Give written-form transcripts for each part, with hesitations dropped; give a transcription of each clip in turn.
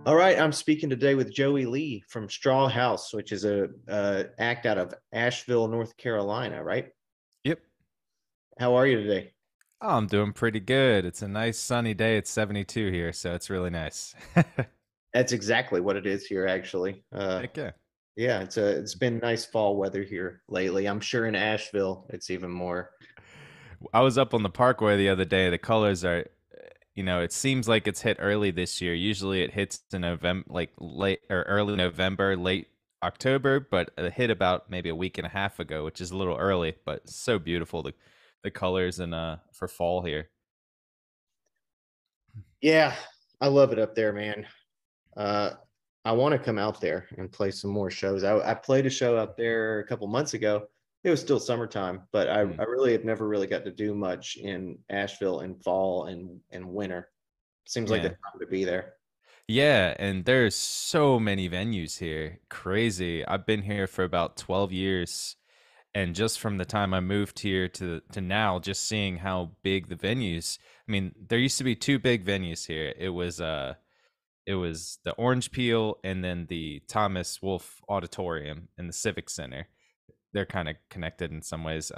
All right, I'm speaking today with Joey Lee from Strawhouse, which is a act out of Asheville, North Carolina, right? Yep. How are you today? Oh, I'm doing pretty good. It's a nice sunny day. It's 72 here, so it's really nice. That's exactly what it is here, actually. Heck yeah. Yeah, it's been nice fall weather here lately. I'm sure in Asheville it's even more. I was up on the parkway the other day. The colors are, it seems like it's hit early this year. Usually it hits in November, like late or early November, late October, but it hit about maybe a week and a half ago, which is a little early, but so beautiful. The colors and for fall here. Yeah, I love it up there, man. Uh, I want to come out there and play some more shows. I played a show out there a couple months ago. It was still summertime, but I really have never really got to do much in Asheville in fall and winter. Seems like the Yeah. time to be there. Yeah, and there's so many venues here. Crazy. I've been here for about 12 years, and just from the time I moved here to now, just seeing how big the venues. I mean, there used to be two big venues here. It was the Orange Peel and then the Thomas Wolfe Auditorium in the Civic Center. They're kind of connected in some ways.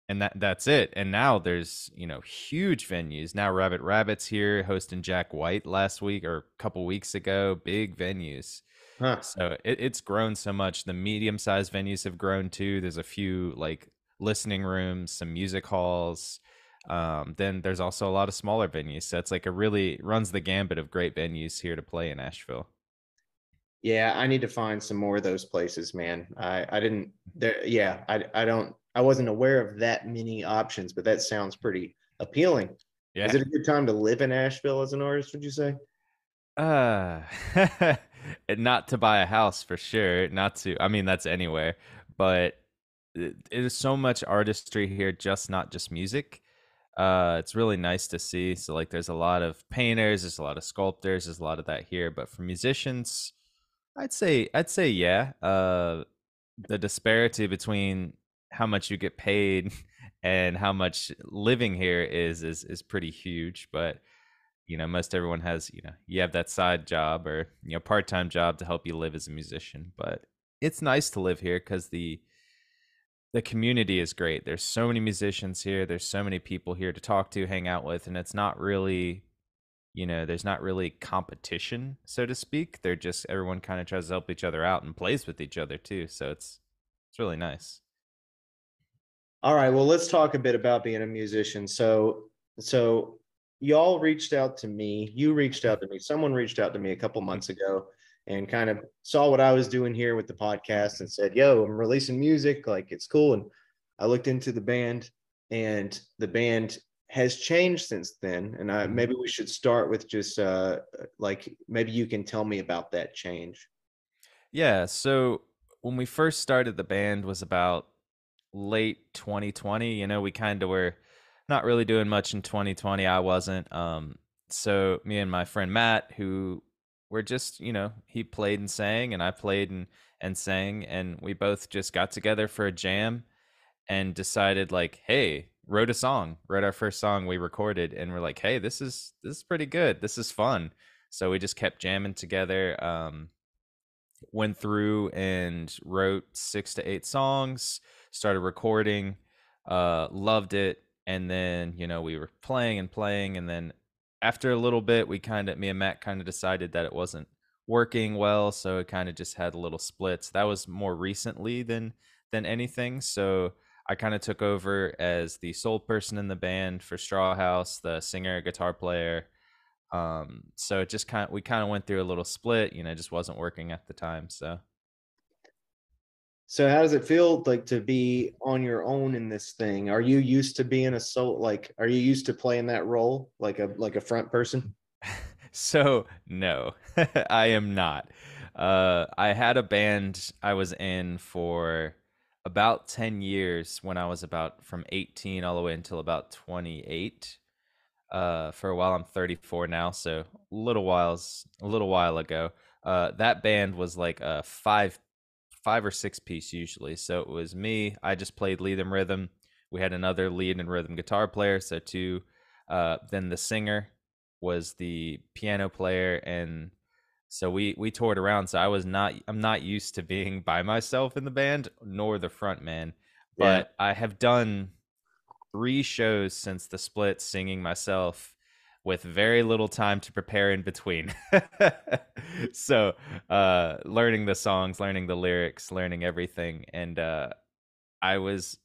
And that's it. And now there's huge venues. Now Rabbit Rabbit's here hosting Jack White last week or a couple weeks ago. Big venues. Huh. So it's grown so much. The medium sized venues have grown too. There's a few like listening rooms, some music halls. Then there's also a lot of smaller venues. So it's like a really runs the gambit of great venues here to play in Asheville. Yeah, I need to find some more of those places, man. I didn't there yeah, I don't I wasn't aware of that many options, but that sounds pretty appealing. Is Yeah. it a good time to live in Asheville as an artist, would you say? Uh, not to buy a house for sure. Not to, I mean, that's anywhere, but it is so much artistry here, just not just music. It's really nice to see. So, like, there's a lot of painters, there's a lot of sculptors, there's a lot of that here. But for musicians, I'd say, yeah. The disparity between how much you get paid and how much living here is pretty huge. But most everyone has, you have that side job or, part-time job to help you live as a musician. But it's nice to live here because the community is great. There's so many musicians here. There's so many people here to talk to, hang out with, and it's not really, there's not really competition, so to speak. They're just everyone kind of tries to help each other out and plays with each other too. So it's really nice. All right, well, let's talk a bit about being a musician. So y'all reached out to me. You reached out to me. Someone reached out to me a couple months ago and kind of saw what I was doing here with the podcast and said, "Yo, I'm releasing music. Like it's cool." And I looked into the band, and the band has changed since then. And I Mhm. maybe we should start with just like maybe you can tell me about that change. Yeah, so when we first started the band was about late 2020. We kind of were not really doing much in 2020. I wasn't. So me and my friend Matt, who were just, he played and sang, and I played and sang, and we both just got together for a jam and decided like, hey, wrote our first song we recorded, and we're like, hey, this is pretty good. This is fun. So we just kept jamming together. Went through and wrote 6 to 8 songs, started recording, loved it. And then, we were playing and playing. And then after a little bit, me and Matt kind of decided that it wasn't working well. So it kind of just had a little splits. That was more recently than anything. So I kind of took over as the sole person in the band for Strawhouse, the singer, guitar player. So it just we kind of went through a little split, just wasn't working at the time. So So how does it feel like to be on your own in this thing? Are you used to being a soul like are you used to playing that role like a front person? so no, I am not. I had a band I was in for about 10 years when I was about from 18 all the way until about 28. For a while, I'm 34 now, so a little while ago. That band was like a five or six piece usually. So it was me. I just played lead and rhythm. We had another lead and rhythm guitar player, so two. Then the singer was the piano player, and So we toured around. So I'm not used to being by myself in the band, nor the front man. Yeah. But I have done 3 shows since the split singing myself with very little time to prepare in between. So learning the songs, learning the lyrics, learning everything. And I was,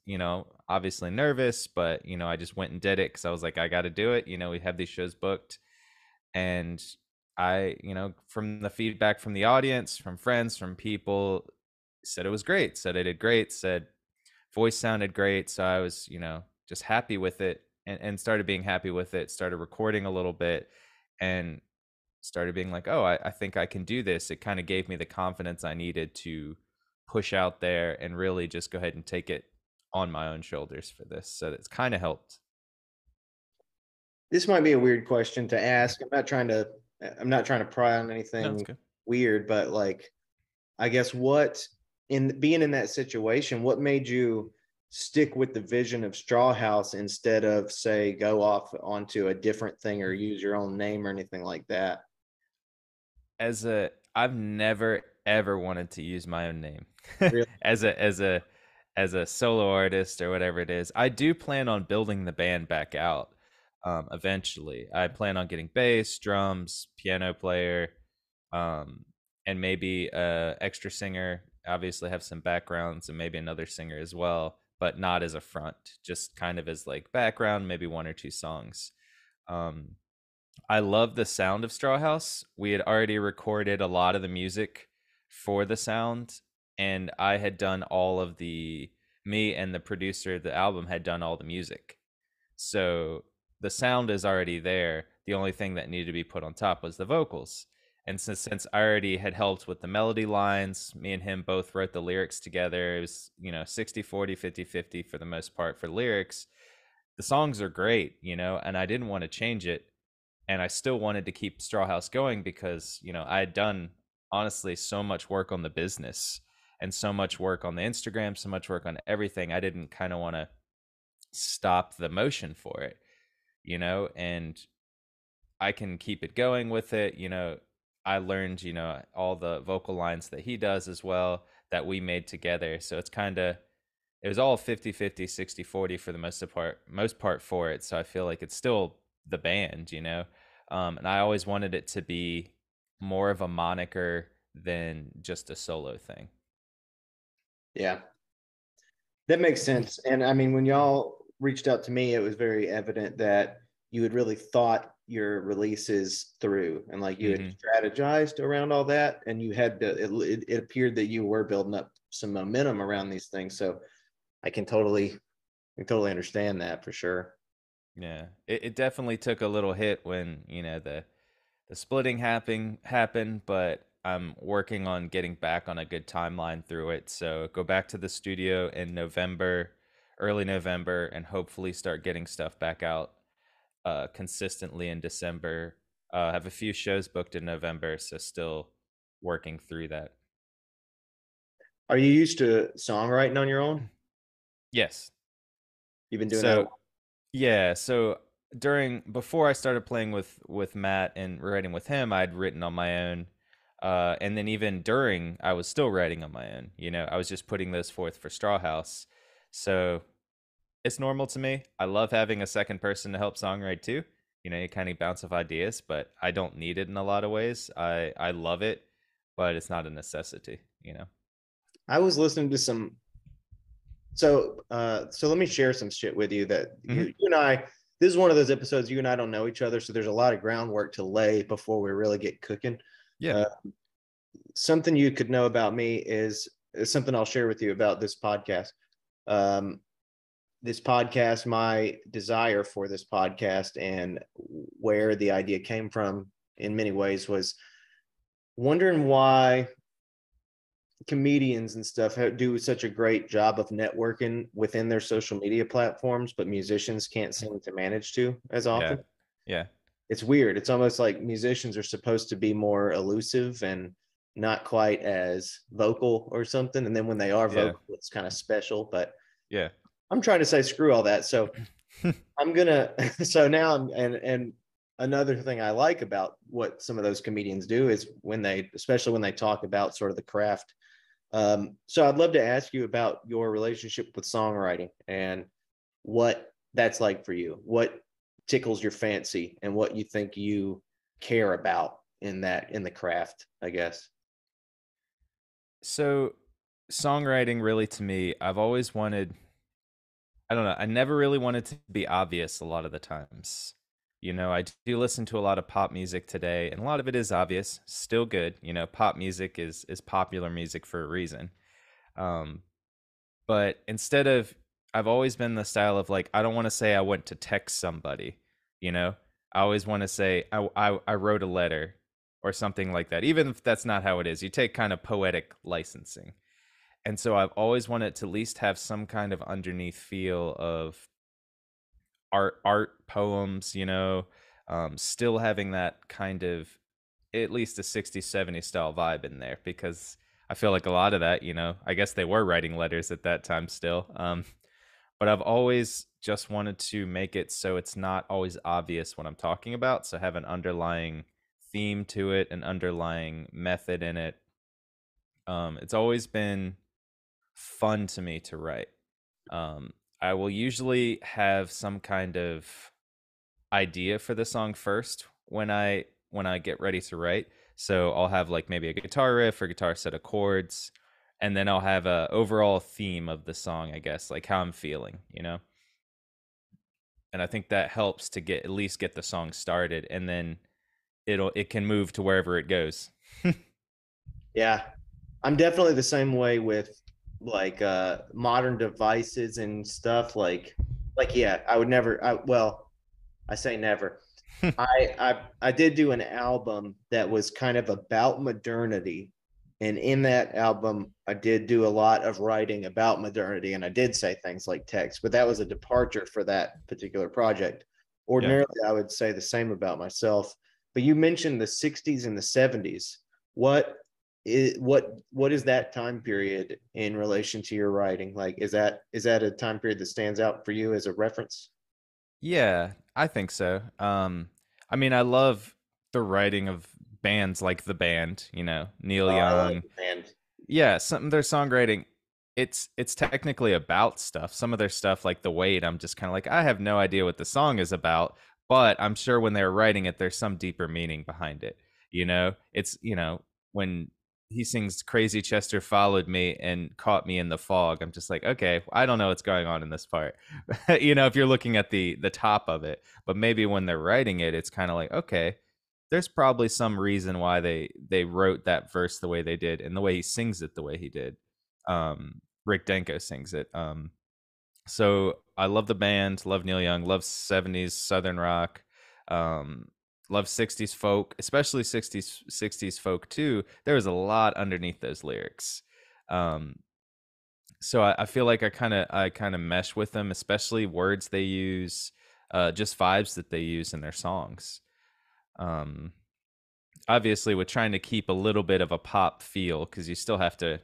obviously nervous, but I just went and did it because I was like, I got to do it. We have these shows booked, and from the feedback from the audience, from friends, from people, said it was great. Said I did great. Said voice sounded great. So I was, just happy with it, and started being happy with it. Started recording a little bit, and started being like, oh, I think I can do this. It kind of gave me the confidence I needed to push out there and really just go ahead and take it on my own shoulders for this. So it's kind of helped. This might be a weird question to ask. I'm not trying to pry on No, it's anything good. weird, but like, I guess what, in being in that situation, what made you stick with the vision of Strawhouse instead of, say, go off onto a different thing or use your own name or anything like that? I've never ever wanted to use my own name Really? as a solo artist or whatever it is. I do plan on building the band back out eventually. I plan on getting bass, drums, piano player, um, and maybe a extra singer. Obviously, have some backgrounds and maybe another singer as well, but not as a front. Just kind of as like background, maybe 1 or 2 songs. Um, I love the sound of Strawhouse. We had already recorded a lot of the music for the sound, and I had done me and the producer of the album had done all the music. So the sound is already there. The only thing that needed to be put on top was the vocals. And since I already had helped with the melody lines, me and him both wrote the lyrics together. It was, 60-40, 50-50 for the most part for lyrics. The songs are great, and I didn't want to change it, and I still wanted to keep Strawhouse going because I had done honestly so much work on the business and so much work on the Instagram, so much work on everything. I didn't kind of want to stop the motion for it, and I can keep it going with it. I learned all the vocal lines that he does as well that we made together. So it was all 50-50, 60-40 for the most part for it. So I feel like it's still the band, and I always wanted it to be more of a moniker than just a solo thing. Yeah, that makes sense. And I mean, when y'all reached out to me, it was very evident that you had really thought your releases through, and like you had Mm-hmm. strategized around all that, and you had it appeared that you were building up some momentum around these things. So I totally understand that for sure. Yeah, it definitely took a little hit when the splitting happened, but I'm working on getting back on a good timeline through it. So go back to the studio in November, early November, and hopefully start getting stuff back out consistently in December. Have a few shows booked in November, so still working through that. Are you used to songwriting on your own? Yes. You've been doing that a So while? yeah, so before I started playing with Matt and writing with him, I'd written on my own. And then even during, I was still writing on my own. I was just putting those forth for Strawhouse. So it's normal to me. I love having a second person to help songwrite too. You kind of bounce off ideas, but I don't need it in a lot of ways. I love it, but it's not a necessity. I was listening to some. So let me share some shit with you that Hmm. you and I. This is one of those episodes you and I don't know each other, so there's a lot of groundwork to lay before we really get cooking. Yeah. Uh, Something you could know about me is something I'll share with you about this podcast. Um, this podcast, my desire for this podcast, and where the idea came from, in many ways, was wondering why comedians and stuff do such a great job of networking within their social media platforms, but musicians can't seem to manage to as Yeah. often. Yeah. It's weird. It's almost like musicians are supposed to be more elusive and not quite as vocal or something. And then when they are Yeah. vocal, it's kind of special. But Yeah. I'm trying to say screw all that. So I'm gonna so now I'm and another thing I like about what some of those comedians do is especially when they talk about sort of the craft. So I'd love to ask you about your relationship with songwriting and what that's like for you. What tickles your fancy and what you think you care about in the craft, I guess. So, songwriting really to me, I've always wanted, I don't know, I never really wanted to be obvious a lot of the times. I do listen to a lot of pop music today, and a lot of it is obvious, still good. Pop music is popular music for a reason. Um, but instead of, I've always been the style of like, I don't want to say I went to text somebody, you know. I always want to say I wrote a letter or something like that, even if that's not how it is. You take kind of poetic licensing. And so I've always wanted to at least have some kind of underneath feel of art poems, still having that kind of at least a 60s 70s style vibe in there, because I feel like a lot of that, I guess they were writing letters at that time still. But I've always just wanted to make it so it's not always obvious what I'm talking about, so have an underlying theme to it, an underlying method in it. It's always been fun to me to write. I will usually have some kind of idea for the song first when I get ready to write. So I'll have like maybe a guitar riff or guitar set of chords, and then I'll have a overall theme of the song, I guess, like how I'm feeling. And I think that helps to get at least get the song started, and then it can move to wherever it goes. Yeah, I'm definitely the same way with like modern devices and stuff like yeah, I would never I say never. I did do an album that was kind of about modernity, and in that album I did do a lot of writing about modernity, and I did say things like text, but that was a departure for that particular project. Yeah. Ordinarily I would say the same about myself, but you mentioned the 60s and the 70s. What is that time period in relation to your writing? Like, is that a time period that stands out for you as a reference? Yeah, I think so. I mean, I love the writing of bands like the band, Neil I love Young. the band. Yeah, some of their songwriting, it's technically about stuff. Some of their stuff, like The Wait, I'm just kind of like, I have no idea what the song is about, but I'm sure when they were writing it, there's some deeper meaning behind it. It's, when he sings Crazy Chester followed me and caught me in the fog, I'm just like, okay, I don't know what's going on in this part. If you're looking at the top of it, but maybe when they're writing it, it's kind of like, okay, there's probably some reason why they wrote that verse the way they did and the way he sings it the way he did. Rick Denko sings it. So I love the band, love Neil Young, love 70s Southern rock, um, love 60s folk, especially 60s folk too. There was a lot underneath those lyrics. Um, so I feel like I kind of mesh with them, especially words they use, just vibes that they use in their songs. Um, Obviously with trying to keep a little bit of a pop feel, because you still have to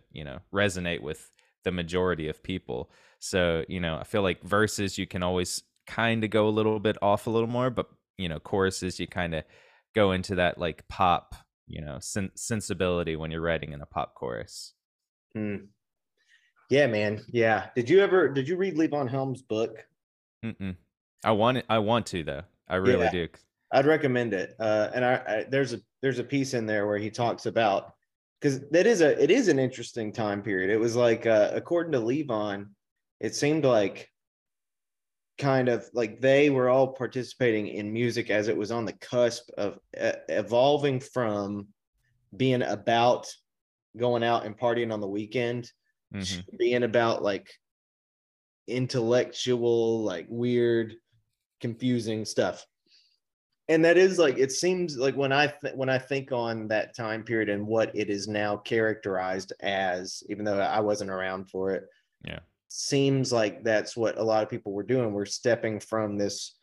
resonate with the majority of people. So I feel like verses you can always kind of go a little bit off a little more, but choruses you kind of go into that like pop sensibility when you're writing in a pop chorus. Hmm. Yeah, man. Yeah. Did you read Levon Helm's book? Mm-mm. I want to though, I really Yeah, do. I'd recommend it. And there's a piece in there where he talks about, because it is an interesting time period. It was like according to Levon, it seemed like kind of like they were all participating in music as it was on the cusp of evolving from being about going out and partying on the weekend, Hmm. being about like intellectual, like weird, confusing stuff. And that is like, it seems like when I think on that time period and what it is now characterized as, even though I wasn't around for it, Yeah. seems like that's what a lot of people were doing. We're stepping from this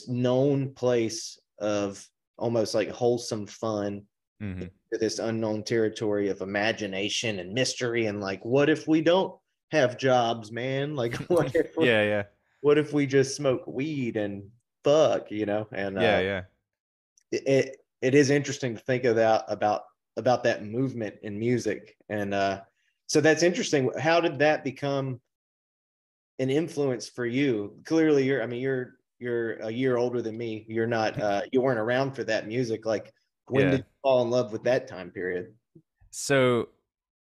known place of almost like wholesome fun Hmm. to this unknown territory of imagination and mystery, and like, what if we don't have jobs, man? Like, Yeah, yeah, what if we just smoke weed and fuck, and yeah, yeah. it is interesting to think about that movement in music. And so that's interesting. How did that become an influence for you? Clearly you're a year older than me. You're not you weren't around for that music. Like, when did Yeah. you fall in love with that time period? So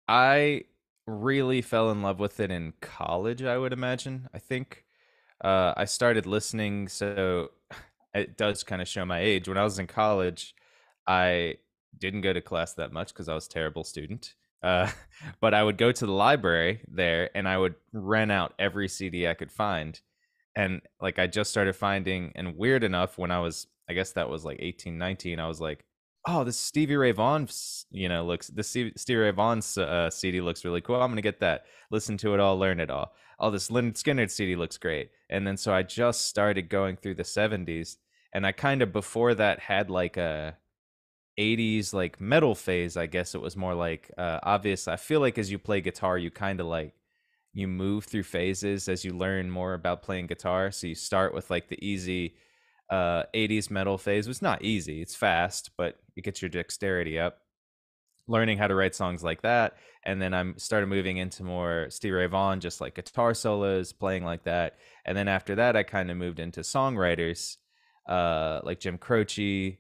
I really fell in love with it in college, I would imagine. I think I started listening, so it does kind of show my age. When I was in college, I didn't go to class that much because I was a terrible student. Uh, but I would go to the library there and I would rent out every CD I could find. And like I just started finding, and weird enough, when I was, I guess that was like 18, 19, I was like, oh, this Stevie Ray Vaughan, looks, this Stevie Ray Vaughan's CD looks really cool. I'm going to get that, listen to it all, learn it all. Oh, this Lynyrd Skynyrd CD looks great. And then so I just started going through the 70s. And I kind of before that had like a 80s like metal phase. I guess it was more like obvious. I feel like as you play guitar, you kind of like you move through phases as you learn more about playing guitar. So you start with like the easy 80s metal phase. It's not easy, it's fast, but it gets your dexterity up, learning how to write songs like that. And then I started moving into more Stevie Ray Vaughan, just like guitar solos, playing like that. And then after that, I kind of moved into songwriters like Jim Croce,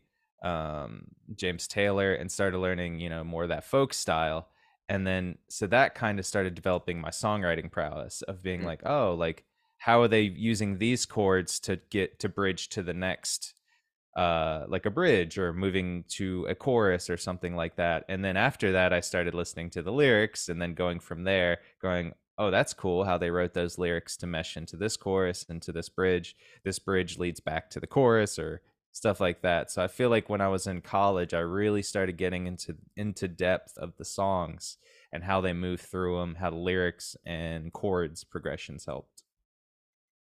James Taylor, and started learning, more of that folk style. And then so that kind of started developing my songwriting prowess of being like, oh, like how are they using these chords to get to bridge to the next like a bridge or moving to a chorus or something like that. And then after that, I started listening to the lyrics and then going from there, going, oh, that's cool how they wrote those lyrics to mesh into this chorus and to this bridge. This bridge leads back to the chorus or stuff like that. So I feel like when I was in college, I really started getting into depth of the songs and how they move through them, how the lyrics and chords progressions helped.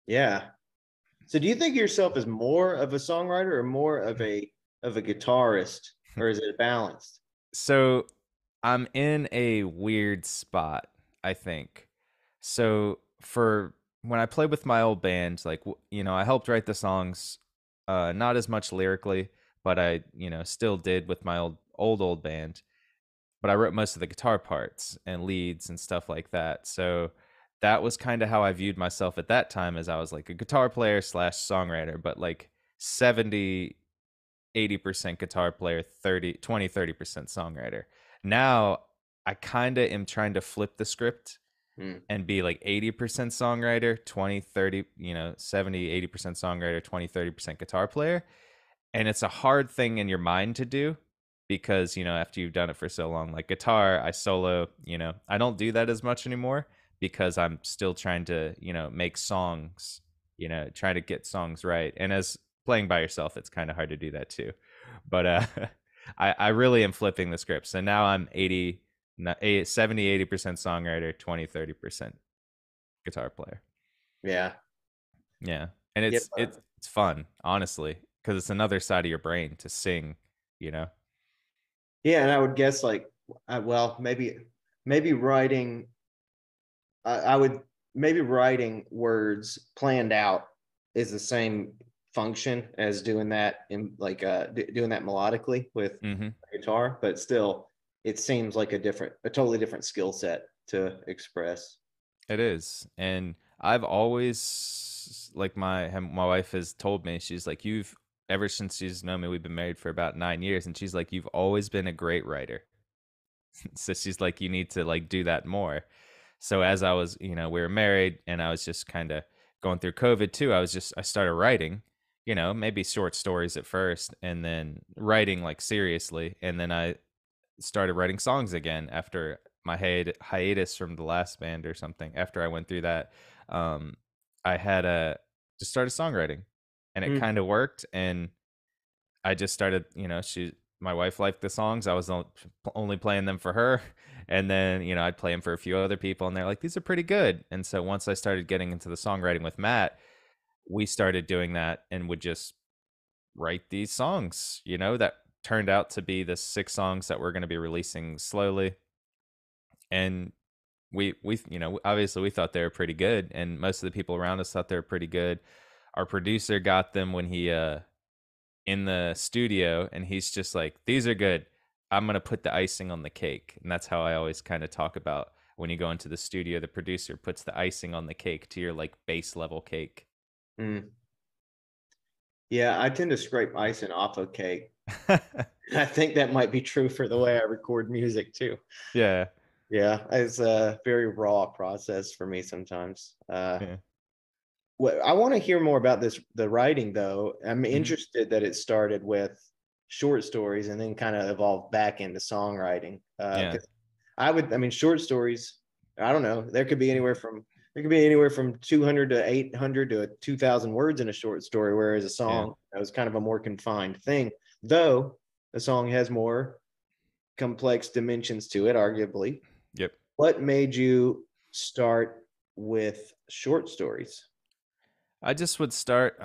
Yeah. So do you think of yourself as more of a songwriter or more of a guitarist, or is it balanced? So I'm in a weird spot, I think. So for when I played with my old band, like I helped write the songs, not as much lyrically, but I still did with my old band. But I wrote most of the guitar parts and leads and stuff like that. So that was kind of how I viewed myself at that time, as I was like a guitar player slash songwriter, but like 70-80% guitar player, 30% songwriter. Now I kind of am trying to flip the script and be like 80% songwriter, 20-30, 70-80% songwriter, 20-30% guitar player. And it's a hard thing in your mind to do because, after you've done it for so long, like guitar, I solo, I don't do that as much anymore because I'm still trying to, make songs, try to get songs right. And as playing by yourself, it's kind of hard to do that too. But I really am flipping the script. So now I'm 70-80% songwriter, 20-30% guitar player. Yeah. Yeah. And Yep. it's fun, honestly, because it's another side of your brain to sing, Yeah, and I would guess like, well, maybe writing. I would maybe writing words planned out is the same function as doing that in like doing that melodically with Mm-hmm. guitar, but still, it seems like a totally different skill set to express. It is. And I've always like my wife has told me, she's like, you've ever since she's known me, we've been married for about 9 years, and she's like, you've always been a great writer. So she's like, you need to like do that more. So as I was, we were married and I was just kind of going through COVID too. I started writing, maybe short stories at first and then writing like seriously. And then I started writing songs again after my hiatus from the last band or something. After I went through that, um, I had just started songwriting, and it Mm. kind of worked. And I just started, my wife liked the songs. I was only playing them for her, and then I'd play them for a few other people, and they're like, these are pretty good. And so once I started getting into the songwriting with Matt, we started doing that and would just write these songs, that turned out to be the 6 songs that we're going to be releasing slowly. And we obviously we thought they were pretty good, and most of the people around us thought they were pretty good. Our producer got them when he in the studio, and he's just like, these are good. I'm going to put the icing on the cake. And that's how I always kind of talk about when you go into the studio, the producer puts the icing on the cake to your like base level cake. Mm. Yeah, I tend to scrape icing off of cake. I think that might be true for the way I record music too. Yeah. Yeah, it's a very raw process for me sometimes. Yeah. I want to hear more about the writing though. I'm Hmm. interested that it started with short stories and then kind of evolved back into songwriting. Yeah. Because I mean, short stories. I don't know. There could be anywhere from 200 to 800 to 2,000 words in a short story, whereas a Yeah. song that was kind of a more confined thing. Though a song has more complex dimensions to it, arguably. Yep. What made you start with short stories? I just would start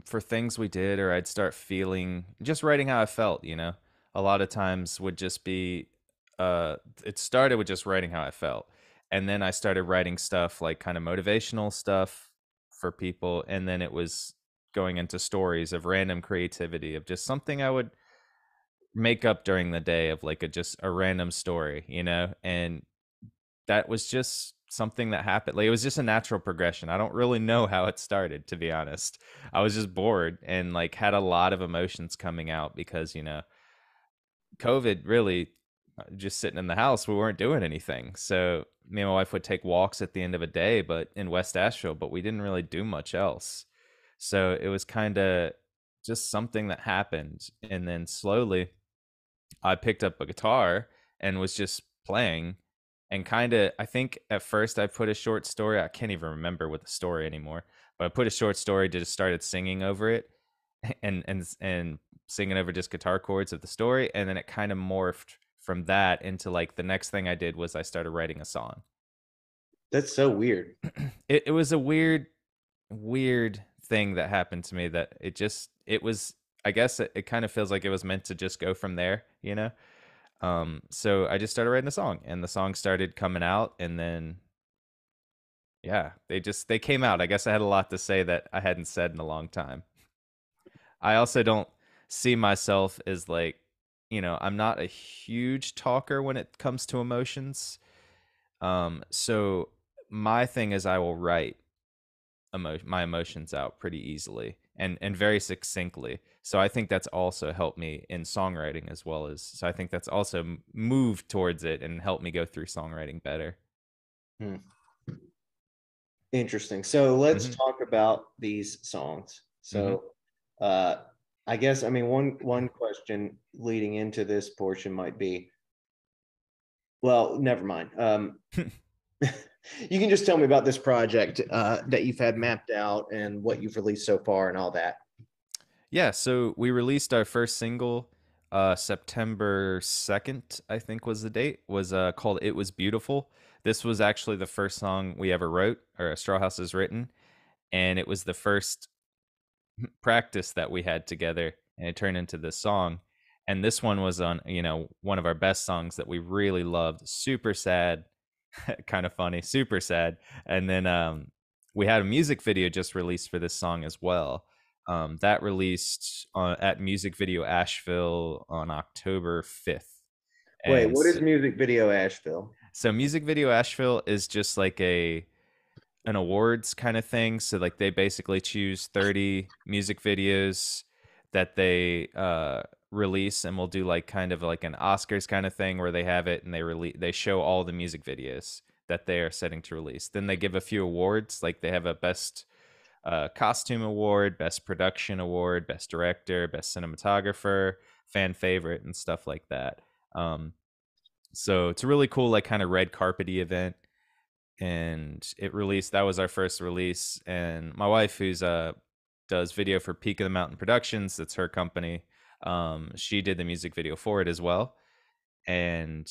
for things we did, or I'd start feeling just writing how I felt, you know. A lot of times would just be it started with just writing how I felt. And then I started writing stuff like kind of motivational stuff for people, and then it was going into stories of random creativity of just something I would make up during the day of like a just a random story, you know. And that was just something that happened. Like, it was just a natural progression. I don't really know how it started, to be honest. I was just bored and like had a lot of emotions coming out because, you know, COVID really just sitting in the house, we weren't doing anything. So me and my wife would take walks at the end of a day, but in West Asheville, but we didn't really do much else. So it was kind of just something that happened. And then slowly I picked up a guitar and was just playing, and kind of, I think at first I put a short story. I can't even remember what the story anymore, but I put a short story to just started singing over it and singing over just guitar chords of the story, and then it kind of morphed from that into like the next thing I did was I started writing a song. That's so weird. It was a weird thing that happened to me that it was, I guess it kind of feels like it was meant to just go from there, you know. So I just started writing a song, and the song started coming out, and then yeah, they came out. I guess I had a lot to say that I hadn't said in a long time. I also don't see myself as like, you know, I'm not a huge talker when it comes to emotions. So my thing is I will write my emotions out pretty easily and very succinctly. So I think that's also helped me in songwriting as well as, so I think that's also moved towards it and helped me go through songwriting better. Hmm. Interesting. So let's Hmm. talk about these songs. Hmm. So uh I guess I mean one question leading into this portion might be, well, never mind. You can just tell me about this project that you've had mapped out and what you've released so far and all that. Yeah, so we released our first single September 2nd, I think was the date, was called It Was Beautiful. This was actually the first song we ever wrote, or Strawhouse has written, and it was the first practice that we had together, and it turned into this song. And this one was on, you know, one of our best songs that we really loved. Super sad, kind of funny, super sad. And then we had a music video just released for this song as well. That released at Music Video Asheville on October 5th. Wait, And what so, is music video Asheville? so Music Video Asheville is just like an awards kind of thing. So like they basically choose 30 music videos that they release, and we'll do like kind of like an Oscars kind of thing where they have it and they show all the music videos that they are setting to release. Then they give a few awards, like they have a best costume award, best production award, best director, best cinematographer, fan favorite, and stuff like that. So it's a really cool like kind of red carpety event, and it released, that was our first release. And my wife, who's does video for Peak of the Mountain Productions, that's her company, she did the music video for it as well, and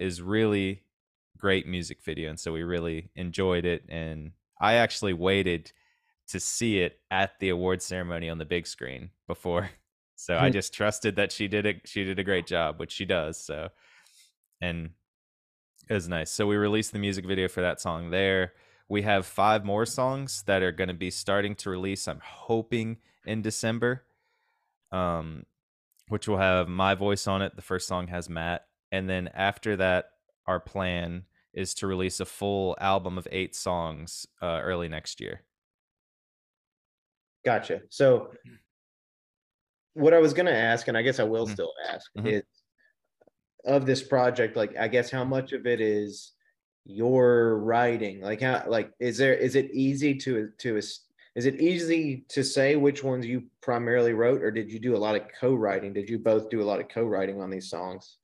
is really great music video, and so we really enjoyed it. And I actually waited to see it at the award ceremony on the big screen before, so I just trusted that she did a great job, which she does. So, and it was nice. So we released the music video for that song there. We have 5 more songs that are going to be starting to release, I'm hoping, in December. um, which will have my voice on it. The first song has Matt, and then after that, our plan is to release a full album of 8 songs early next year. Gotcha. So what I was going to ask, and I guess I will Mm-hmm. still ask, Mm-hmm. is of this project, like I guess how much of it is your writing? Like how like is it easy to is it easy to say which ones you primarily wrote, or did you do a lot of co-writing? Did you both do a lot of co-writing on these songs?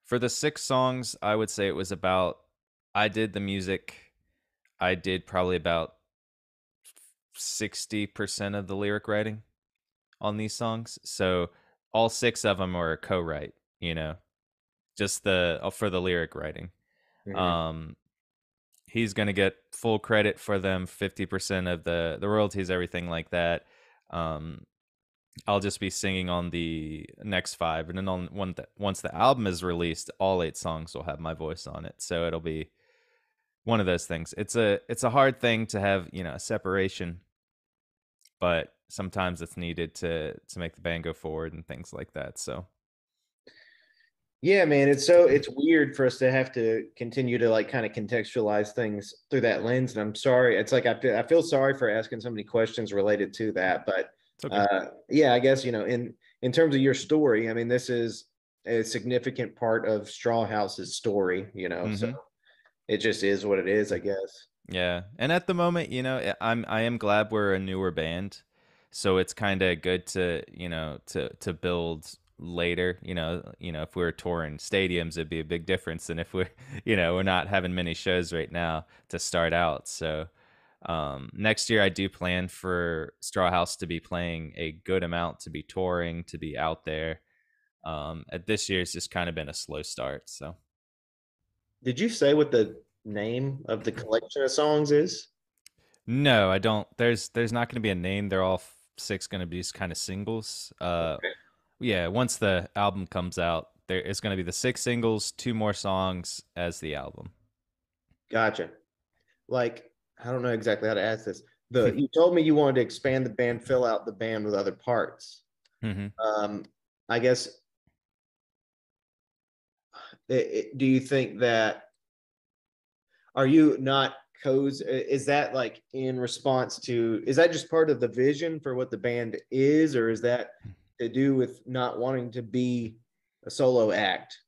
For the 6 songs, I would say it was about, I did the music. I did probably about 60% of the lyric writing on these songs. So all 6 of them are co-write, just for the lyric writing. Mhm. Um he's going to get full credit for them, 50% of the royalties, everything like that. Um I'll just be singing on the next 5, and then once the album is released, all 8 songs will have my voice on it. So it'll be one of those things. It's a hard thing to have, a separation, but sometimes it's needed to make the band go forward and things like that. So Yeah, man, it's weird for us to have to continue to like kind of contextualize things through that lens. And I'm sorry, it's like I feel sorry for asking so many questions related to that, but it's okay. yeah, I guess in terms of your story, I mean, this is a significant part of Strawhouse's story, so Mm-hmm. it just is what it is, I guess. Yeah, and at the moment, I am glad we're a newer band, so it's kind of good to to build later. If we were touring stadiums, it'd be a big difference than if we're we're not having many shows right now to start out. So next year, I do plan for Strawhouse to be playing a good amount, to be touring, to be out there. At this year's just kind of been a slow start, so. Did you say what the name of the collection of songs is? No, I don't. There's not going to be a name. They're all 6 going to be just kind of singles. Yeah. Once the album comes out, there is going to be the 6 singles, 2 more songs as the album. Gotcha. Like, I don't know exactly how to ask this. You told me you wanted to expand the band, fill out the band with other parts. Hmm. Um, I guess do you think that are you not codes? Is that like in response to? Is that just part of the vision for what the band is, or is that to do with not wanting to be a solo act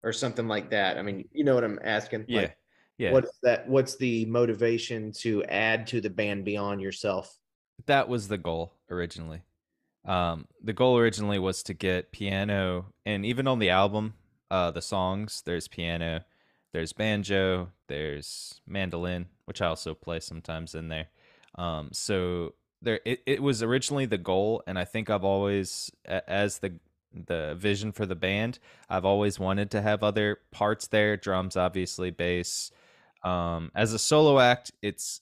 or something like that? I mean, you know what I'm asking. Like, Yeah, yeah. what's that? What's the motivation to add to the band beyond yourself? That was the goal originally. The goal originally was to get piano, and even on the album, the songs, there's piano, there's banjo, there's mandolin, which I also play sometimes in there. So it was originally the goal, and I think I've always, as the vision for the band, I've always wanted to have other parts there, drums, obviously, bass. As a solo act, it's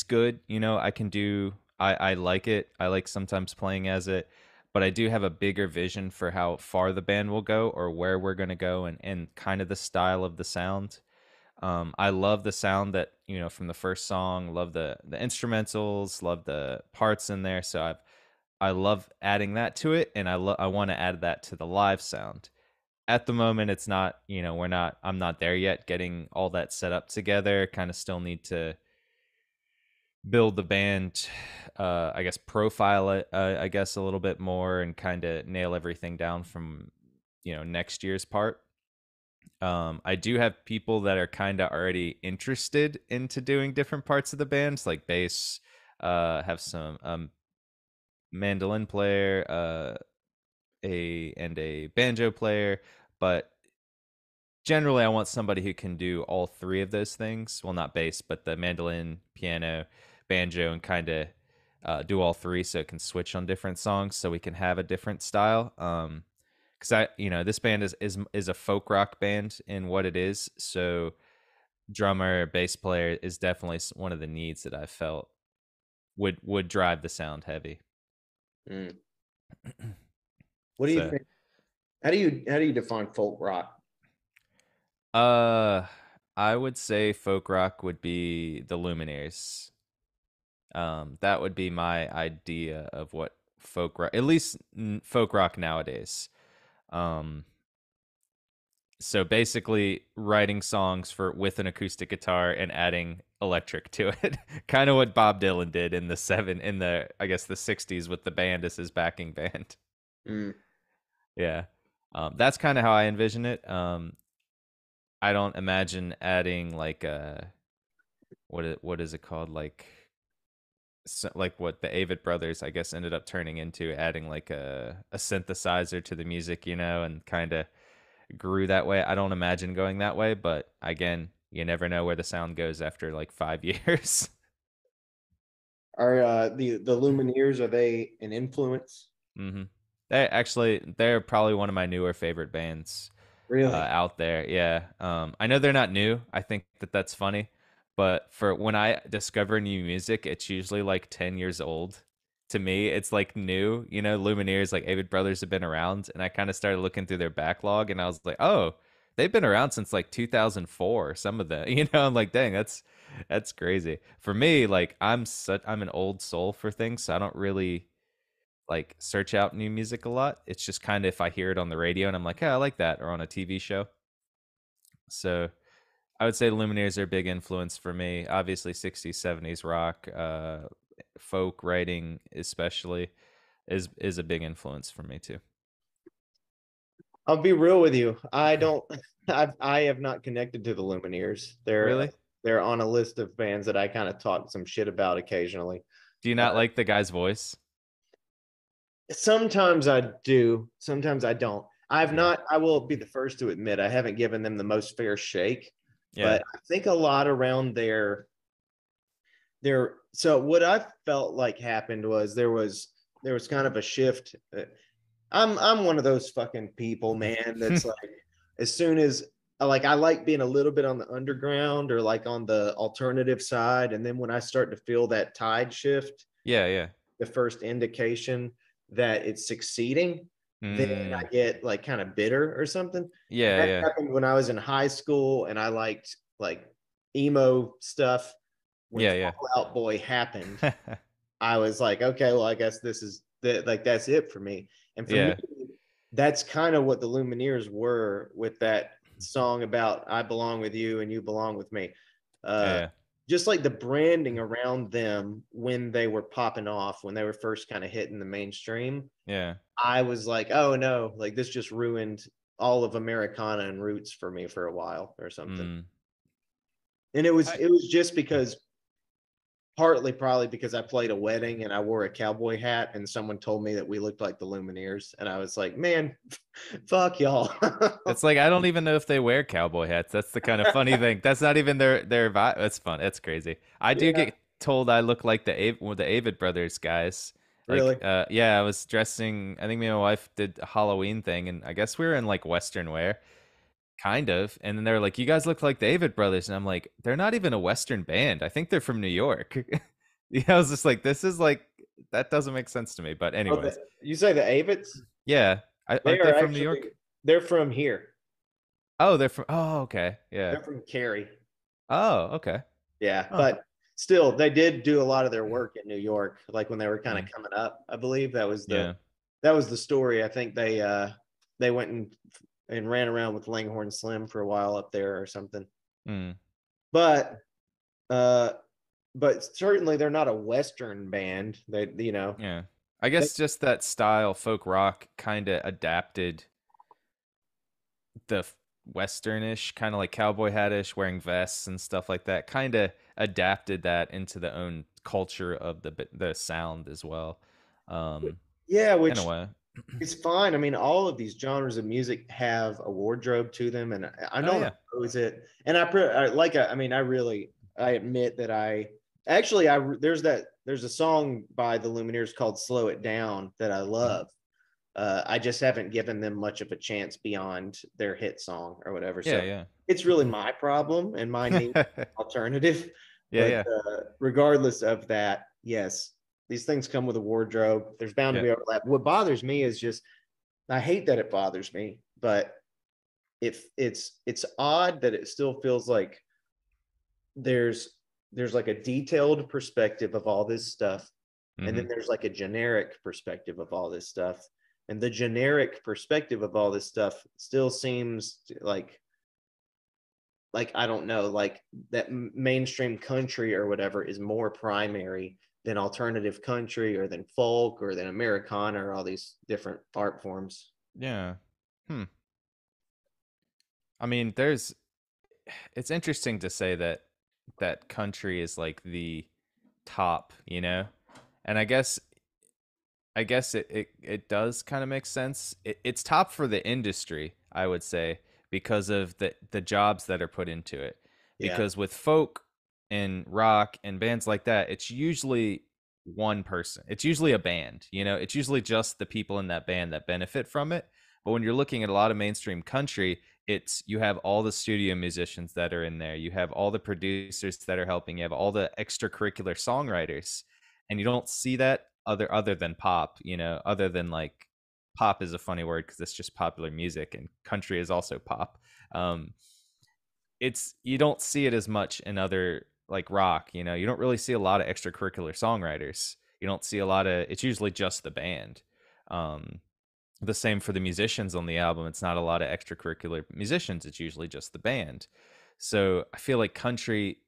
good. I can do, I like it. I like sometimes playing as it, but I do have a bigger vision for how far the band will go, or where we're going to go, and kind of the style of the sound. I love the sound that, from the first song, love the instrumentals, love the parts in there. So I love adding that to it, and I want to add that to the live sound. At the moment, it's not, I'm not there yet getting all that set up together. Kind of still need to build the band, I guess profile it, I guess, a little bit more, and kind of nail everything down from next year's part. I do have people that are kind of already interested into doing different parts of the band, like bass, have some mandolin player, a banjo player, but generally I want somebody who can do all 3 of those things. Well, not bass, but the mandolin, piano, banjo, and kind of do all 3, so it can switch on different songs, so we can have a different style. Because this band is a folk rock band in what it is. So drummer, bass player is definitely one of the needs that I felt would drive the sound heavy. Mm. What do you So think? How do you define folk rock? uh I would say folk rock would be the Lumineers. That would be my idea of what folk rock, at least folk rock nowadays. Um, so basically writing songs for with an acoustic guitar and adding electric to it. Kind of what Bob Dylan did in the I guess the 60s with the band as his backing band. Mm. Yeah. That's kind of how I envision it. I don't imagine adding like a what is it called, like like what the Avid brothers I guess ended up turning into, adding like a synthesizer to the music, and kind of grew that way. I don't imagine going that way, but again, you never know where the sound goes after like 5 years. Are the Lumineers, are they an influence? hmm they're probably one of my newer favorite bands Really? out there. Yeah. I know they're not new. I think that's funny, but for when I discover new music, it's usually like 10 years old. To me, it's like new. Lumineers, like Avid Brothers, have been around, and I kind of started looking through their backlog, and I was like, oh, they've been around since like 2004. Some of them, I'm like, dang, that's crazy. For me, like I'm an old soul for things, so I don't really like search out new music a lot. It's just kind of if I hear it on the radio and I'm like, yeah, I like that, or on a TV show. So I would say Lumineers are a big influence for me. Obviously, 60s, 70s rock, folk writing especially is a big influence for me too. I'll be real with you. I don't. I have not connected to the Lumineers. Really? They're on a list of bands that I kind of talk some shit about occasionally. Do you not like the guy's voice? Sometimes I do. Sometimes I don't. I've Yeah. not. I will be the first to admit I haven't given them the most fair shake. Yeah. But I think a lot around their. So what I felt like happened was there was kind of a shift. I'm one of those fucking people, man. That's like, as soon as like I like being a little bit on the underground or like on the alternative side, and then when I start to feel that tide shift, Yeah, yeah. the first indication that it's succeeding, then Mm, I get like kind of bitter or something. And yeah, that yeah. happened when I was in high school and I liked like emo stuff. When Yeah, yeah. Fall Out Boy happened, I was like, okay, well, I guess this is like that's it for me. And for me, Yeah. that's kind of what the Lumineers were with that song about I belong with you and you belong with me. Uh, Yeah. just like the branding around them when they were popping off, when they were first kind of hitting the mainstream, Yeah. I was like, oh no, like this just ruined all of Americana and roots for me for a while or something. Mm. And it was I it was just because partly probably because I played a wedding and I wore a cowboy hat and someone told me that we looked like the Lumineers and I was like, man, fuck y'all. It's like I don't even know if they wear cowboy hats. That's the kind of funny thing. That's not even their vibe. That's fun. That's crazy. I do Yeah, get told I look like the Avid brothers guys. Like, really. yeah, I was dressing. I think me and my wife did a Halloween thing, and I guess we were in like Western wear, kind of. And then they were like, "You guys look like the Avid brothers," and I'm like, "They're not even a Western band. I think they're from New York." Yeah, I was just like, "This is like that doesn't make sense to me." But Oh, anyways, you say the Avits? yeah, They aren't they are from New actually York? they're from here. Oh, they're from. Oh, okay, yeah. They're from Cary. Oh, okay. Yeah, Huh. but still, they did do a lot of their work in New York, like when they were kind of Mm, coming up. I believe yeah. that was the story. I think they went and ran around with Langhorne Slim for a while up there or something. Mm, But uh, but certainly they're not a Western band. They yeah. I they, guess just that style, folk rock, kind of adapted the westernish, kind of like cowboy hatish, wearing vests and stuff like that. Kind of adapted that into the own culture of the sound as well. Um, yeah, in a which way. it's fine. I mean, all of these genres of music have a wardrobe to them, and I Oh don't yeah. oppose it. And I mean, I admit that I actually there's a song by the Lumineers called "Slow It Down" that I Mm. love. I just haven't given them much of a chance beyond their hit song or whatever. Yeah, So yeah. it's really my problem and my need alternative. Yeah, But yeah. regardless of that, yes, these things come with a wardrobe. There's bound to Yeah. be overlap. What bothers me is just I hate that it bothers me, but if it's odd that it still feels like there's there's like a detailed perspective of all this stuff And then Hmm. there's like a generic perspective of all this stuff. And the generic perspective of all this stuff still seems like I don't know, like that mainstream country or whatever is more primary than alternative country or than folk or than Americana or all these different art forms. Yeah. Hmm. I mean, there's it's interesting to say that country is like the top, you know? And I guess it does kind of make sense. It's top for the industry, I would say, because of the jobs that are put into it. Yeah. Because with folk and rock and bands like that, it's usually one person. It's usually a band, you know? It's usually just the people in that band that benefit from it. But when you're looking at a lot of mainstream country, it's you have all the studio musicians that are in there. You have all the producers that are helping. You have all the extracurricular songwriters, and you don't see that other than pop, you know, other than like pop is a funny word because it's just popular music, and country is also pop. um it's you don't see it as much in other like rock, you know, you don't really see a lot of extracurricular songwriters. You don't see a lot of, it's usually just the band. um the same for the musicians on the album. It's not a lot of extracurricular musicians, it's usually just the band. So I feel like country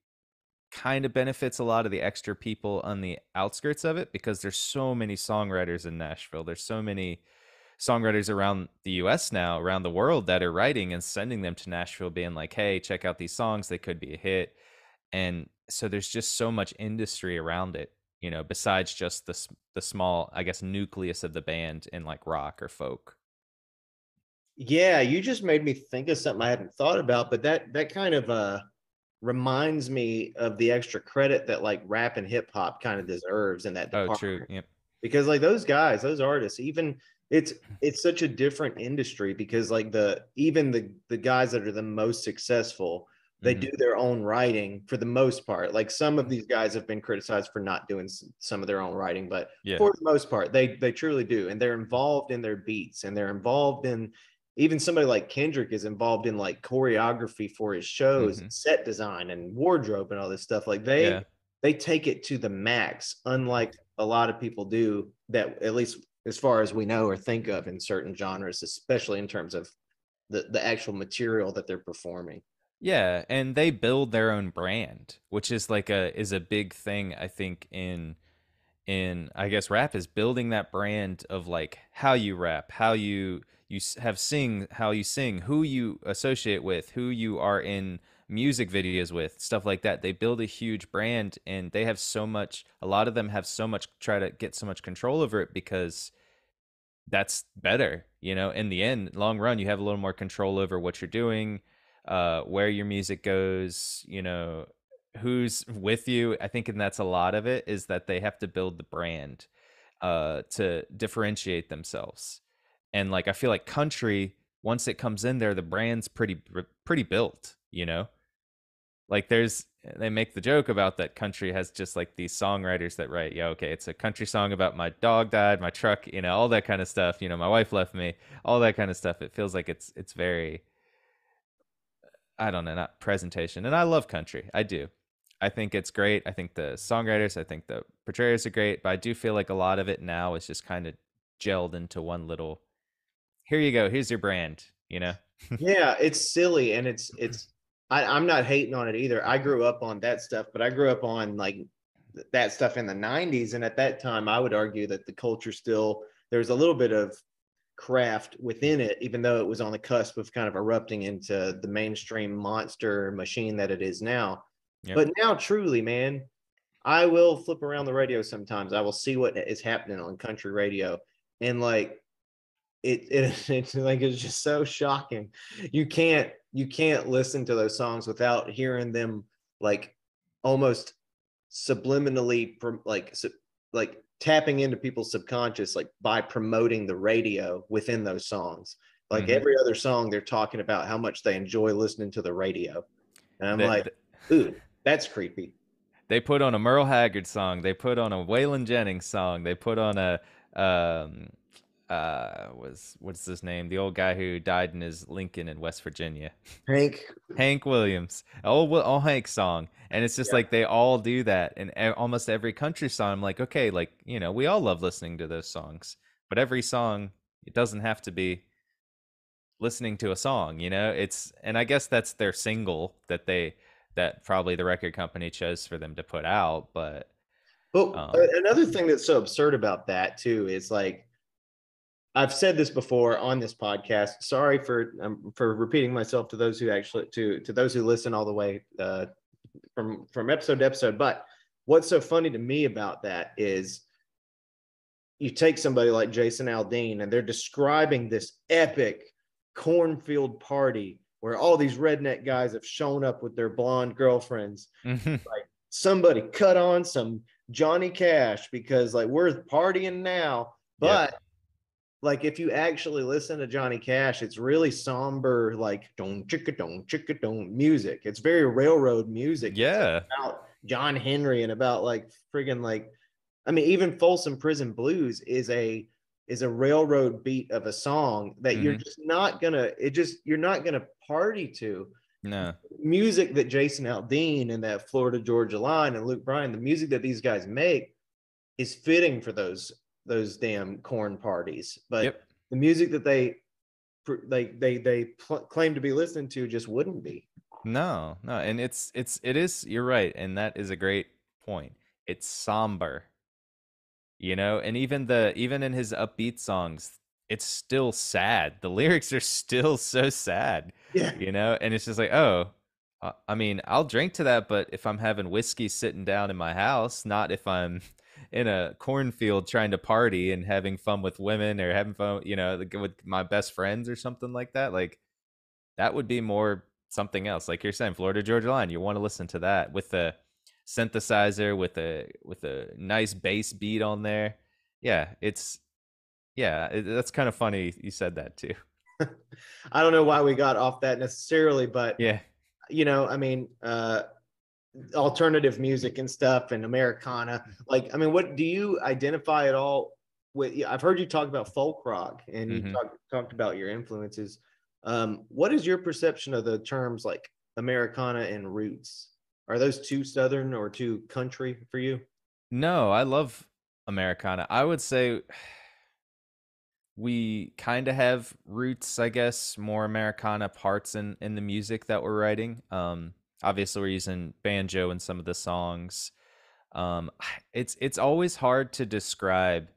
kind of benefits a lot of the extra people on the outskirts of it because there's so many songwriters in Nashville. There's so many songwriters around the US now, around the world, that are writing and sending them to Nashville being like, "Hey, check out these songs, they could be a hit." And so there's just so much industry around it, you know, besides just the small, I guess, nucleus of the band in like rock or folk. Yeah, you just made me think of something I hadn't thought about, but that kind of reminds me of the extra credit that like rap and hip hop kind of deserves in that Oh, true. department. Yep. Because like those guys, those artists, even it's such a different industry because like the guys that are the most successful, they Hmm. do their own writing for the most part. Like some of these guys have been criticized for not doing some of their own writing, but Yeah. for the most part, they truly do, and they're involved in their beats, and they're involved in even somebody like Kendrick is involved in like choreography for his shows, Hmm. set design, and wardrobe and all this stuff. Like Yeah. they take it to the max, unlike a lot of people do that, at least as far as we know or think of in certain genres, especially in terms of the actual material that they're performing. Yeah, and they build their own brand, which is like a big thing I think in I guess rap, is building that brand of like how you rap, how have sing, how you sing, who you associate with, who you are in music videos with, stuff like that. They build a huge brand, and they have so much, a lot of them have so much, try to get so much control over it because that's better, you know. In the end, long run, you have a little more control over what you're doing, where your music goes, you know, who's with you. I think, and that's a lot of it, is that they have to build the brand to differentiate themselves. And like I feel like country, once it comes in there, the brand's pretty built, you know. Like they make the joke about that country has just like these songwriters that write, yeah, okay, it's a country song about my dog died, my truck, you know, all that kind of stuff, you know, my wife left me, all that kind of stuff. It feels like it's very, I don't know, not presentation. And I love country. I do. I think it's great. I think the songwriters, I think the portrayers are great, but I do feel like a lot of it now is just kind of gelled into one little, here you go, here's your brand, you know. Yeah, it's silly, and I'm not hating on it either. I grew up on that stuff, but I grew up on like that stuff in the 90s, and at that time I would argue that the culture still, there's a little bit of craft within it, even though it was on the cusp of kind of erupting into the mainstream monster machine that it is now. Yep. But now, truly, man, I will flip around the radio sometimes. I will see what is happening on country radio, and like it's like it's just so shocking. You can't listen to those songs without hearing them like almost subliminally like tapping into people's subconscious, like by promoting the radio within those songs. Like Hmm. every other song, they're talking about how much they enjoy listening to the radio, and I'm like, That ooh, that's creepy. they put on a Merle Haggard song. They put on a Waylon Jennings song. They put on a um, what's his name? The old guy who died in his Lincoln in West Virginia. Hank. Hank Williams. All Hank song. And it's just Yeah. like they all do that. And almost every country song, I'm like, okay, like, we all love listening to those songs. But every song, it doesn't have to be listening to a song, and I guess that's their single that probably the record company chose for them to put out. But But um another thing that's so absurd about that too is like I've said this before on this podcast. Sorry for repeating myself to those who actually to those who listen all the way from episode to episode. But what's so funny to me about that is you take somebody like Jason Aldean and they're describing this epic cornfield party where all these redneck guys have shown up with their blonde girlfriends. Like somebody cut on some Johnny Cash because like we're partying now. But yep. like if you actually listen to Johnny Cash, it's really somber, like don't chicka don't music. It's very railroad music. It's Yeah. about John Henry and about like friggin' like I mean, even Folsom Prison Blues is a railroad beat of a song that you're just not gonna you're not gonna party to. No. Music that Jason Aldean and that Florida Georgia Line and Luke Bryan, the music that these guys make is fitting for those damn corn parties. But Yep. the music that they claim to be listening to just wouldn't be. No, and it is, you're right, and that is a great point. It's somber, and even in his upbeat songs, it's still sad. The lyrics are still so sad. Yeah. And it's just like, oh, I mean, I'll drink to that, but if I'm having whiskey sitting down in my house, not if I'm in a cornfield trying to party and having fun with women or having fun, with my best friends or something like that. Like that would be more something else. Like you're saying, Florida Georgia Line, you want to listen to that with a synthesizer with a nice bass beat on there. Yeah, that's kind of funny you said that too. I don't know why we got off that necessarily, but Yeah. I mean, alternative music and stuff and Americana. Like, I mean, what do you identify at all with? I've heard you talk about folk rock and you talked about your influences. What is your perception of the terms like Americana and roots? Are those too Southern or too country for you? No, I love Americana. I would say we kind of have roots, I guess, more Americana parts in the music that we're writing. Obviously we're using banjo in some of the songs. It's always hard to describe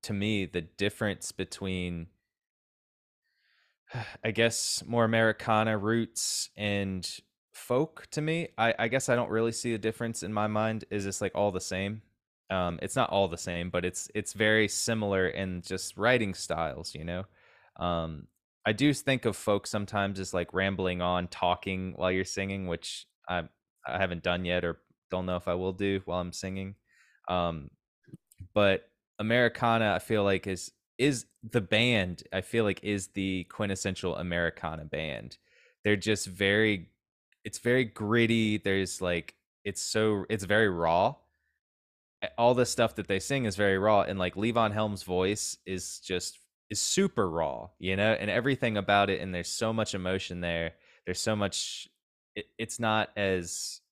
to me the difference between I guess more Americana roots and folk to me. I guess I don't really see a difference in my mind. Is this like all the same? It's not all the same, but it's very similar in just writing styles, I do think of folk sometimes as like rambling on, talking while you're singing, which I haven't done yet or don't know if I will do while I'm singing. But Americana, I feel like is the band. I feel like is the quintessential Americana band. They're just it's very gritty. There's like it's very raw. All the stuff that they sing is very raw, and like Levon Helm's voice is super raw, and everything about it. And there's so much emotion there. There's so much. It's not as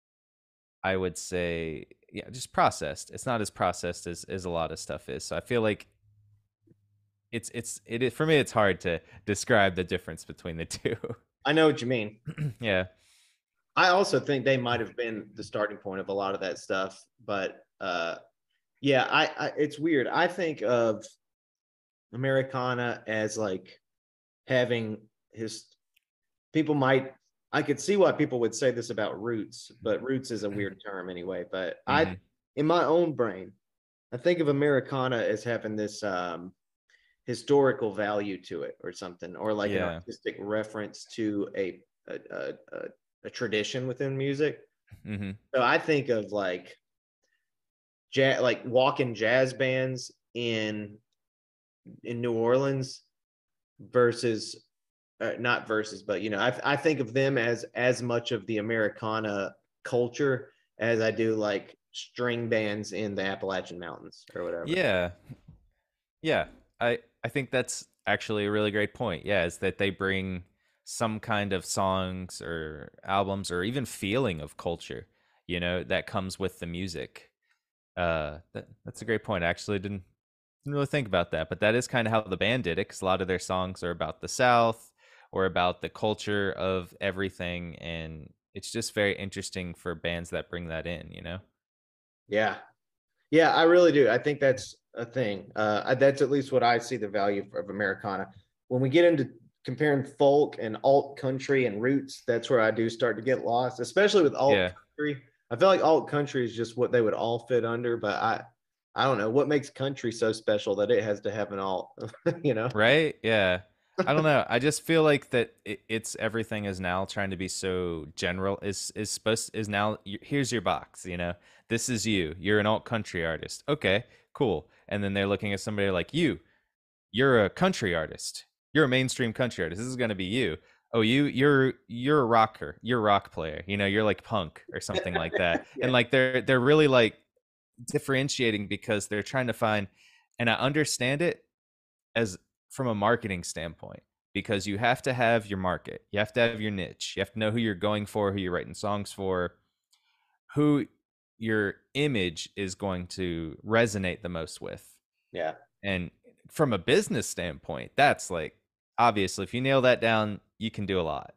I would say, yeah, just processed. It's not as processed as a lot of stuff is. So I feel like for me, it's hard to describe the difference between the two. I know what you mean. Yeah. I also think they might have been the starting point of a lot of that stuff, but yeah, I it's weird. I think of Americana as like having his people might I could see why people would say this about roots, but roots is a weird term anyway. But I in my own brain, I think of Americana as having this historical value to it or something, or like an artistic reference to a tradition within music. So I think of like like walking jazz bands in New Orleans versus not versus, but I think of them as much of the Americana culture as I do like string bands in the Appalachian Mountains or whatever. Yeah. I think that's actually a really great point. Yeah, is that they bring some kind of songs or albums or even feeling of culture, that comes with the music. That's a great point. I actually didn't really think about that, but that is kind of how the band did it, because a lot of their songs are about the South or about the culture of everything, and it's just very interesting for bands that bring that in. Yeah. Yeah, I really do. I think that's a thing. That's at least what I see the value of Americana. When we get into comparing folk and alt country and roots, that's where I do start to get lost, especially with alt Yeah. country. I feel like alt country is just what they would all fit under, but I don't know what makes country so special that it has to have an alt, you know? Right? Yeah. I don't know. I just feel like that it's everything is now trying to be so general. Is supposed is now here's your box. This is you. You're an alt country artist. Okay, cool. And then they're looking at somebody like you're a country artist. You're a mainstream country artist. This is going to be you. Oh, you're a rocker. You're a rock player. You're like punk or something like that. Yeah. And like they're really like differentiating because they're trying to find, and I understand it as from a marketing standpoint, because you have to have your market. You have to have your niche. You have to know who you're going for, who you're writing songs for, who your image is going to resonate the most with. Yeah. And from a business standpoint, that's like, obviously, if you nail that down, you can do a lot.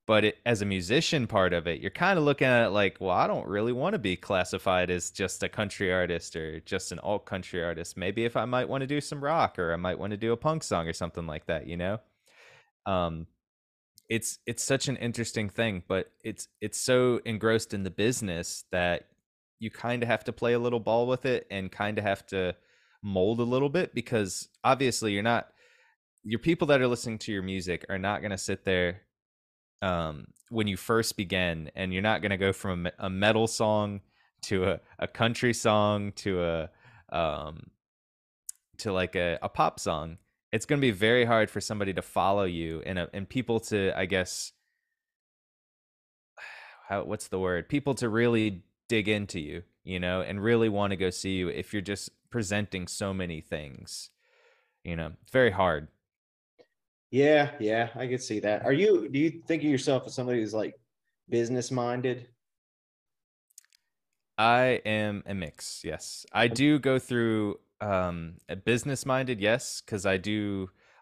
But as a musician part of it, you're kind of looking at it like, well, I don't really want to be classified as just a country artist or just an alt country artist. Maybe if I might want to do some rock, or I might want to do a punk song or something like that. Um, it's such an interesting thing, but it's so engrossed in the business that you kind of have to play a little ball with it and kind of have to mold a little bit, because obviously your people that are listening to your music are not going to sit there when you first begin, and you're not going to go from a metal song to a country song to like a pop song. It's going to be very hard for somebody to follow you and people to, I guess, what's the word? People to really dig into you, and really want to go see you if you're just presenting so many things. It's very hard. Yeah, yeah, I could see that. Do you think of yourself as somebody who's like business minded? I am a mix. Yes. I do go through a business minded, yes, because I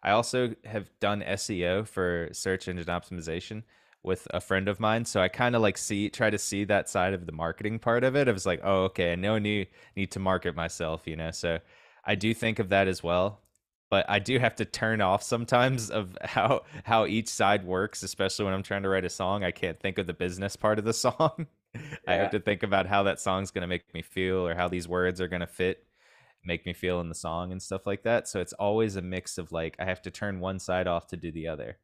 also have done SEO for search engine optimization with a friend of mine. So I kind of like try to see that side of the marketing part of it. I was like, oh, okay, I know I need to market myself. So I do think of that as well. But I do have to turn off sometimes of how each side works, especially when I'm trying to write a song. I can't think of the business part of the song. I have Yeah. to think about how that song's going to make me feel, or how these words are going to make me feel in the song and stuff like that. So it's always a mix of like, I have to turn one side off to do the other.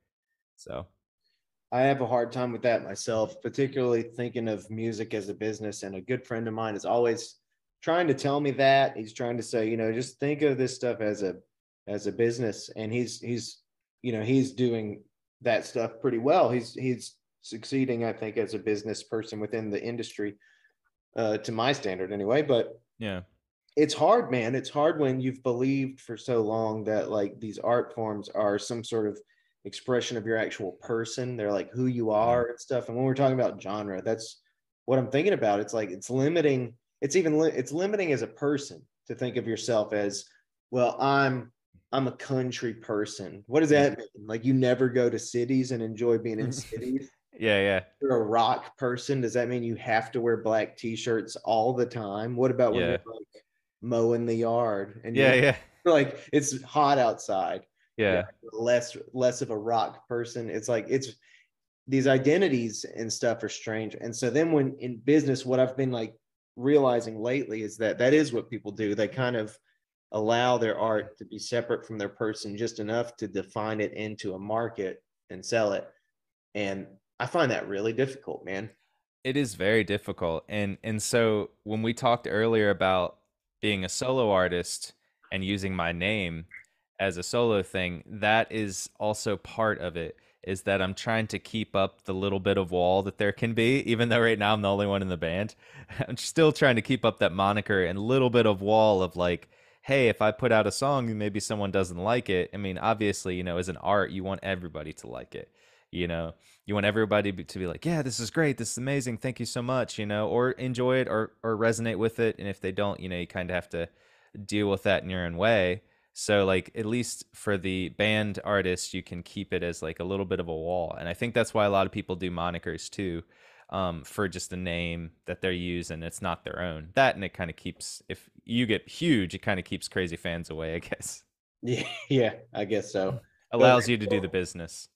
So, I have a hard time with that myself, particularly thinking of music as a business. And a good friend of mine is always trying to tell me that. He's trying to say, just think of this stuff as a business. And he's doing that stuff pretty well. He's succeeding, I think, as a business person within the industry, to my standard anyway. But yeah. it's hard, man. It's hard when you've believed for so long that like these art forms are some sort of expression of your actual person. They're like who you Mm. are and stuff. And when we're talking about genre, that's what I'm thinking about. It's like it's limiting. It's limiting as a person to think of yourself as, well, I'm a country person. What does Yeah. that mean? Like you never go to cities and enjoy being in cities? Yeah. Yeah. You're a rock person. Does that mean you have to wear black t-shirts all the time? What about when you're Yeah. like mowing the yard and Yeah. you're Yeah. like it's hot outside? Yeah, Yeah. less of a rock person. It's like it's these identities and stuff are strange. And so then when in business, what I've been like realizing lately is that is what people do. They kind of allow their art to be separate from their person just enough to define it into a market and sell it. And I find that really difficult, man. It is very difficult. And so when we talked earlier about being a solo artist and using my name as a solo thing, that is also part of it, is that I'm trying to keep up the little bit of wall that there can be, even though right now I'm the only one in the band. I'm still trying to keep up that moniker and little bit of wall of like, hey, if I put out a song and maybe someone doesn't like it, I mean, obviously, as an art, you want everybody to like it. You know, you want everybody to be like, yeah, this is great, this is amazing, thank you so much, or enjoy it or resonate with it. And if they don't, you kind of have to deal with that in your own way. So like at least for the band artists, you can keep it as like a little bit of a wall. And I think that's why a lot of people do monikers too, for just a name that they're using. It's not their own. That, and it kind of keeps, if you get huge, it kind of keeps crazy fans away, I guess. Yeah, yeah, I guess so. But Allows you to do the business.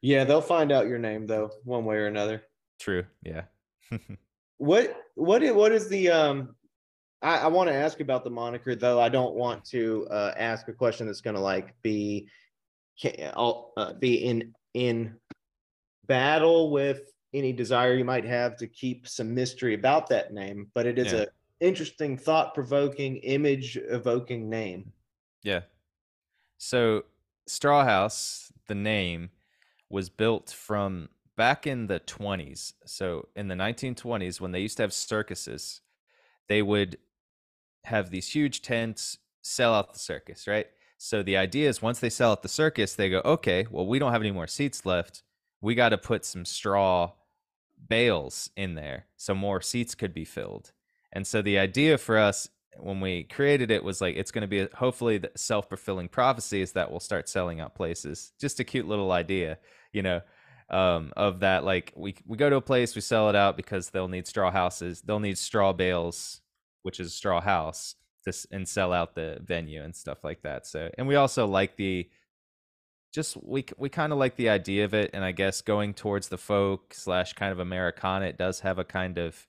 yeah, they'll find out your name though, one way or another. True. Yeah. What is the I want to ask about the moniker though. I don't want to ask a question that's going to like be in battle with any desire you might have to keep some mystery about that name, but it is Yeah. a interesting, thought-provoking, image-evoking name. Yeah. So Strawhouse, the name, was built from back in the 20s. So in the 1920s, when they used to have circuses, they would have these huge tents, sell out the circus, right? So the idea is once they sell out the circus, they go, okay, well, we don't have any more seats left. We got to put some straw bales in there so more seats could be filled. And so the idea for us when we created it was like, it's going to be hopefully the self-fulfilling prophecy is that we'll start selling out places. Just a cute little idea, of that. Like we go to a place, we sell it out because they'll need straw houses. They'll need straw bales, which is a straw house, and sell out the venue and stuff like that. So, and we also like we kind of like the idea of it. And I guess going towards the folk / kind of Americana, it does have a kind of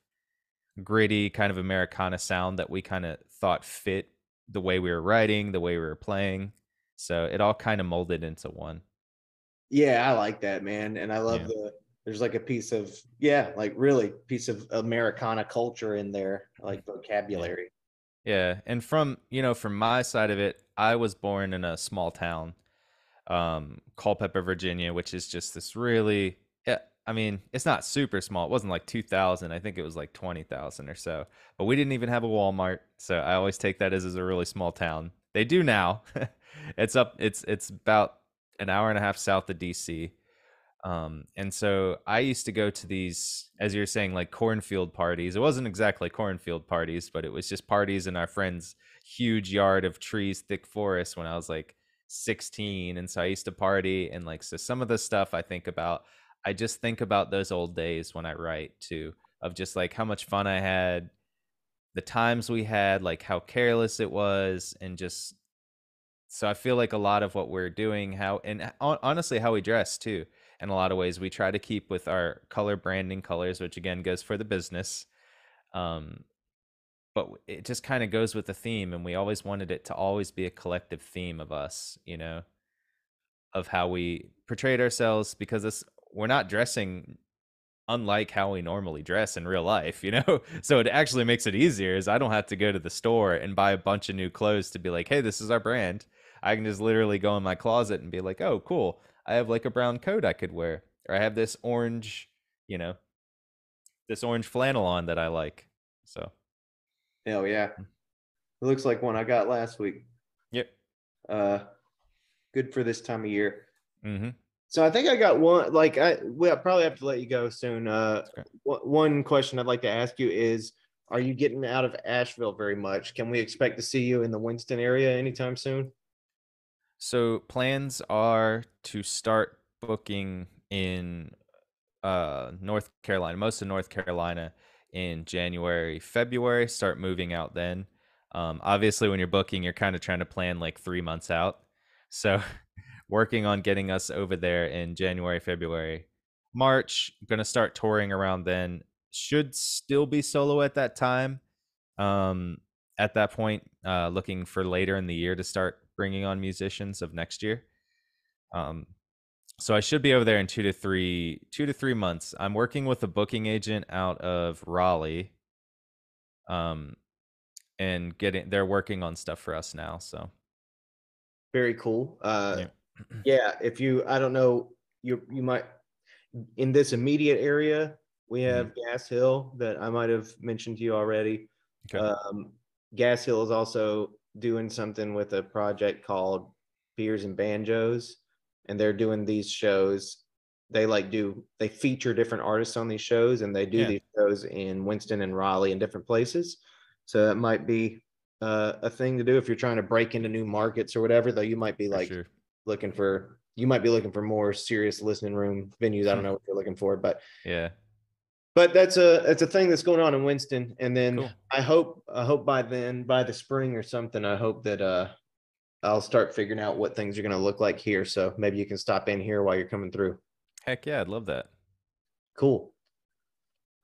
gritty kind of Americana sound that we kind of thought fit the way we were writing, the way we were playing. So it all kind of molded into one. Yeah, I like that, man. And I love Yeah. there's like a piece of, yeah, like really piece of Americana culture in there, like vocabulary. Yeah. And from my side of it, I was born in a small town, Culpeper, Virginia, which is just this really, yeah, I mean, it's not super small. It wasn't like 2,000. I think it was like 20,000 or so. But we didn't even have a Walmart, so I always take that as a really small town. They do now. It's about an hour and a half south of DC. And so I used to go to these, as you're saying, like cornfield parties. It wasn't exactly cornfield parties, but it was just parties in our friend's huge yard of trees, thick forest when I was like 16. And so I used to party, and like, so some of the stuff I just think about those old days when I write too, of just like how much fun I had, the times we had, like how careless it was, and just, so I feel like a lot of what we're doing, honestly, how we dress too. In a lot of ways, we try to keep with our color branding colors, which again goes for the business. But it just kind of goes with the theme, and we always wanted it to always be a collective theme of us, of how we portrayed ourselves, because we're not dressing unlike how we normally dress in real life, so it actually makes it easier, is I don't have to go to the store and buy a bunch of new clothes to be like, hey, this is our brand. I can just literally go in my closet and be like, oh, cool, I have like a brown coat I could wear, or I have this orange, this orange flannel on that I like. So Hell yeah. It looks like one I got last week. yep. Good for this time of year. Mm-hmm. So I think I got one. Like we'll probably have to let you go soon. One question I'd like to ask you is: are you getting out of Asheville very much? Can we expect to see you in the Winston area anytime soon? So plans are to start booking in North Carolina, most of North Carolina, in January, February, start moving out then. Obviously, when you're booking, you're kind of trying to plan like 3 months out. So working on getting us over there in January, February, March, going to start touring around then. Should still be solo at that time. At that point, looking for later in the year to start bringing on musicians of next year. So I should be over there in 2 to 3 months. I'm working with a booking agent out of Raleigh, and they're working on stuff for us now. So Very cool. yeah. Yeah. If you, I don't know, you might in this immediate area. We have Gas Hill that I might have mentioned to you already. Okay. Gas Hill is also doing something with a project called Beers and Banjos, and they're doing these shows. They feature different artists on these shows, and they do Yeah, these shows in Winston and Raleigh and different places. So that might be a thing to do if you're trying to break into new markets or whatever. Though you might be for like sure. looking for more serious listening room venues. I don't know what you're looking for, Yeah, but that's a thing that's going on in Winston. And then cool. I hope by then, by the spring or something, I hope that I'll start figuring out what things are going to look like here. So maybe you can stop in here while you're coming through. Heck yeah, I'd love that. Cool.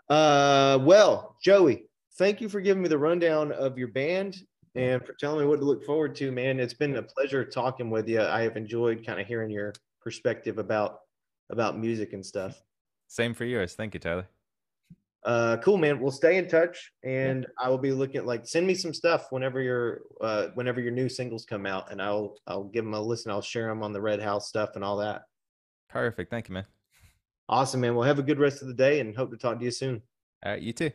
Well, Joey, thank you for giving me the rundown of your band Yeah, and for telling me what to look forward to, man. It's been a pleasure talking with you. I have enjoyed kind of hearing your perspective about music and stuff. same for yours. Thank you, Tyler. Cool, man. We'll stay in touch, Yeah, and I will be looking, like, send me some stuff whenever your new singles come out, and I'll give them a listen. I'll share them on the Red House stuff and all that. perfect. Thank you, man. Awesome, man. Well, have a good rest of the day, and hope to talk to you soon. All right, you too.